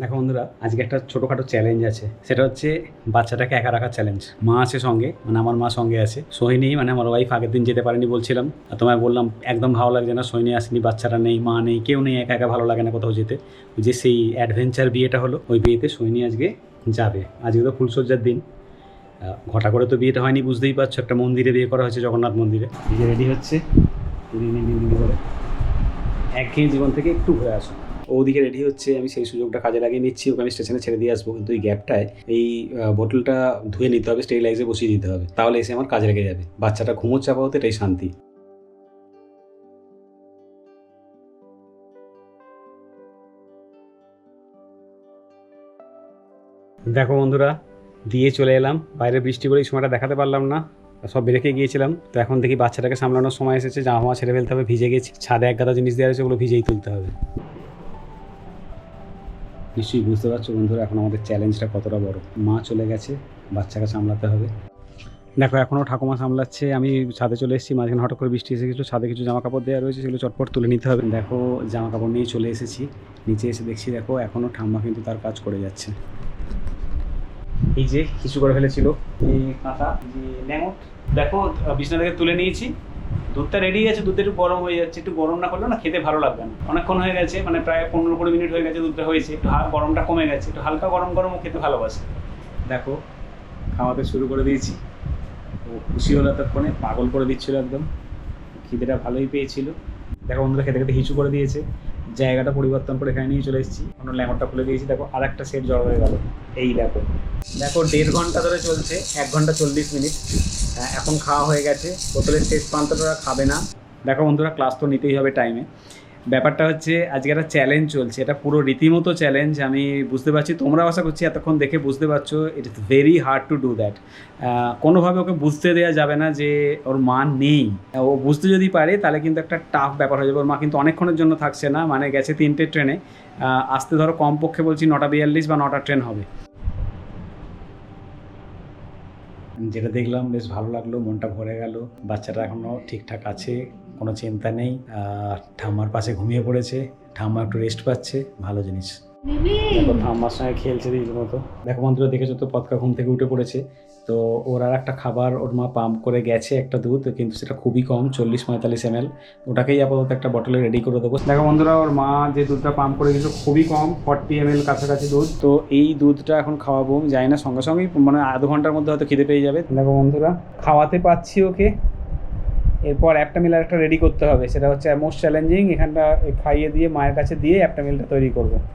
দেখো বন্ধুরা, আজকে একটা ছোটোখাটো চ্যালেঞ্জ আছে। সেটা হচ্ছে বাচ্চাটাকে একা রাখার চ্যালেঞ্জ। মা আছে সঙ্গে, মানে আমার মা সঙ্গে আছে, সোহিনী মানে আমার ওয়াইফ আগের দিন যেতে পারেনি বলছিলাম, আর তোমায় বললাম একদম ভালো লাগছে না, সোহিনী আসেনি, বাচ্চাটা নেই, মা নেই, কেউ নেই, একা একা ভালো লাগে না কোথাও যেতে। ওই যে সেই অ্যাডভেঞ্চার বিয়েটা হলো, ওই বিয়েতে সোহিনী আজকে যাবে। আজকে তো ফুলসজ্জার দিন। ঘটা করে তো বিয়েটা হয়নি, বুঝতেই পারছো, একটা মন্দিরে বিয়ে করা হয়েছে, জগন্নাথ মন্দিরে। এই যে রেডি হচ্ছে করে, একঘেয়ে জীবন থেকে একটু ঘুরে আসো। ওদিকে রেডি হচ্ছে, আমি সেই সুযোগটা কাজে লাগিয়ে নিচ্ছি, ওকে আমি স্টেশনে ছেড়ে দিয়ে আসবো, কিন্তু এই গ্যাপটায় এই বোতলটা ধুয়ে নিতে হবে, স্টেরিলাইজে বসিয়ে দিতে হবে, তাহলে এসে আমার কাজে লেগে যাবে। বাচ্চাটা ঘুমোচ্ছে আপাতত, এটাই শান্তি। দেখো বন্ধুরা, দিয়ে চলে এলাম। বাইরে বৃষ্টি বলে এই সময়টা দেখাতে পারলাম না, সব বেরেকে গিয়েছিলাম। তো এখন দেখি বাচ্চাটাকে সামলানোর সময় এসেছে, জামা ছেড়ে ফেলতে হবে, ভিজে গেছি। ছাদে এক গাদা জিনিস দেওয়া রয়েছে, ওগুলো ভিজেই তুলতে হবে। নিশ্চয়ই বুঝতে পারছো বন্ধুরা, এখন আমাদের চ্যালেঞ্জটা কতটা বড়। মা চলে গেছে, বাচ্চাকে সামলাতে হবে। দেখো এখনও ঠাকুমা সামলাচ্ছে, আমি ছাদে চলে এসেছি। মাঝখানে হঠাৎ করে বৃষ্টি এসে গেছিলো, ছাদে কিছু জামা কাপড় দেওয়া রয়েছে, সেগুলো চটপট তুলে নিতে হবে। দেখো জামা কাপড় নিয়ে চলে এসেছি, নিচে এসে দেখছি দেখো এখনও ঠাম্মা কিন্তু তার কাজ করে যাচ্ছে। এই যে কিছু করে ফেলেছিল এই কাঁথা, যে ল্যাঙট, দেখো বিছনা থেকে তুলে নিয়েছি। দুধটা রেডি আছে, দুধটা একটু গরম হয়ে যাচ্ছে, একটু গরম না করলে না খেতে ভালো লাগবে না। অনেকক্ষণ হয়ে গেছে, মানে প্রায় 15-20 মিনিট হয়ে গেছে দুধটা হয়েছে, একটু গরমটা কমে গেছে, একটু হালকা গরম গরমও খেতে ভালোবাসে। দেখো খাওয়াতে শুরু করে দিয়েছি। ও খুশি হলো, ততক্ষণে পাগল করে দিচ্ছিল একদম, খিদেটা ভালোই পেয়েছিল। দেখো বন্ধুরা, খেতে খেতে হিচু করে দিয়েছে। জায়গাটা পরিবর্তন করে এখানে নিয়ে চলে এসেছি, অন্য ল্যাঙটটা খুলে দিয়েছি। দেখো আর একটা সেট জড় হয়ে গেল। এই দেখো দেখো 1.5 ঘন্টা ধরে চলছে, 1 ঘন্টা 40 মিনিট। এখন খাওয়া হয়ে গেছে, বোতলের শেষ প্রান্তটা খাবে না। দেখো বন্ধুরা, ক্লাস তো নিতেই হবে টাইমে। ব্যাপারটা হচ্ছে আজকে একটা চ্যালেঞ্জ চলছে, এটা পুরো রীতিমতো চ্যালেঞ্জ। আমি বুঝতে পারছি, তোমরা আশা করছি এতক্ষণ দেখে বুঝতে পারছো, it is very hard to do that. কোনোভাবে ওকে বুঝতে দেওয়া যাবে না যে ওর মা নেই। ও বুঝতে যদি পারে তাহলে কিন্তু একটা টাফ ব্যাপার হয়ে যাবে। ওর মা কিন্তু অনেকক্ষণের জন্য থাকছে না, মানে গেছে 3টে ট্রেনে। আসতে ধরো কমপক্ষে বলছি 9:42 বা 9টার ট্রেন হবে। যেটা দেখলাম বেশ ভালো লাগলো, মনটা ভরে গেল। বাচ্চাটা এখনও ঠিকঠাক আছে, কোনো চিন্তা নেই। ঠাম্মার পাশে ঘুমিয়ে পড়েছে, ঠাম্মা একটু রেস্ট পাচ্ছে, ভালো জিনিস। দেখো ঠাম্মার সঙ্গে খেলছে রীতিমতো। দেখো বন্ধুরা, দেখেছো তো পতকা ঘুম থেকে উঠে পড়েছে। তো ওর আর একটা খাবার ওর মা পাম্প করে গেছে, একটা দুধ, কিন্তু সেটা খুবই কম, 40-45 ml। ওটাকেই আপাতত একটা বটলে রেডি করে দেবো। দেখো বন্ধুরা, ওর মা যে দুধটা পাম্প করে গেছে খুবই কম, 40 ml কাছাকাছি দুধ। তো এই দুধটা এখন খাওয়াবো, যাই না সঙ্গে সঙ্গেই, মানে আধ ঘন্টার মধ্যে হয়তো খিদে পেয়ে যাবে। দেখো বন্ধুরা, খাওয়াতে পাচ্ছি ওকে। এরপর একটা মিল আর একটা রেডি করতে হবে, সেটা হচ্ছে মোস্ট চ্যালেঞ্জিং। এখানটা খাইয়ে দিয়ে মায়ের কাছে দিয়ে একটা মিলটা তৈরি করবো।